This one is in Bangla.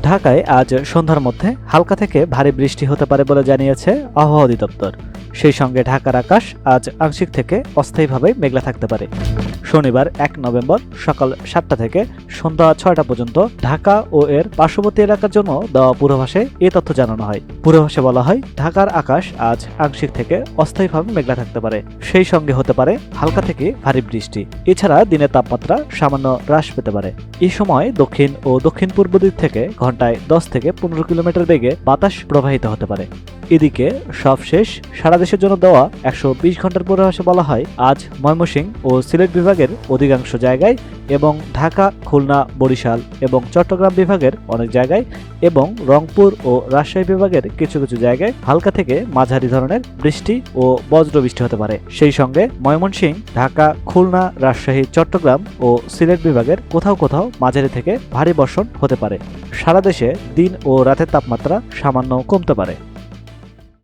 ঢাকায় আজ সন্ধ্যার মধ্যে হালকা থেকে ভারী বৃষ্টি হতে পারে বলে জানিয়েছে আবহাওয়া অধিদপ্তর। সেই সঙ্গে ঢাকার আকাশ আজ আংশিক থেকে অস্থায়ীভাবে মেঘলা থাকতে পারে। শনিবার 1 নভেম্বর সকাল 7টা থেকে সন্ধ্যা 6টা পর্যন্ত ঢাকা ও এর পার্শ্ববর্তী এলাকার জন্য দেওয়া পূর্বাভাসে এ তথ্য জানানো হয়। পূর্বাভাসে বলা হয়, ঢাকার আকাশ আজ আংশিক থেকে অস্থায়ীভাবে মেঘলা থাকতে পারে। সেই সঙ্গে হতে পারে হালকা থেকে ভারী বৃষ্টি। এছাড়া দিনের তাপমাত্রা সামান্য হ্রাস পেতে পারে। এই সময় দক্ষিণ ও দক্ষিণ পূর্ব দিক থেকে ঘন্টায় 10 থেকে 15 কিলোমিটার বেগে বাতাস প্রবাহিত হতে পারে। এদিকে সবশেষ সারা দেশের জন্য দেওয়া 120 ঘন্টার পূর্বাভাসে বলা হয়, আজ ময়মনসিংহ ও সিলেট বিভাগের অধিকাংশ জায়গায় এবং ঢাকা, খুলনা, বরিশাল এবং চট্টগ্রাম বিভাগের অনেক জায়গায় এবং রংপুর ও রাজশাহী বিভাগের কিছু কিছু জায়গায় হালকা থেকে মাঝারি ধরনের বৃষ্টি ও বজ্রবৃষ্টি হতে পারে। সেই সঙ্গে ময়মনসিংহ, ঢাকা, খুলনা, রাজশাহী, চট্টগ্রাম ও সিলেট বিভাগের কোথাও কোথাও মাঝারি থেকে ভারী বর্ষণ হতে পারে। সারা দেশে দিন ও রাতের তাপমাত্রা সামান্য কমতে পারে।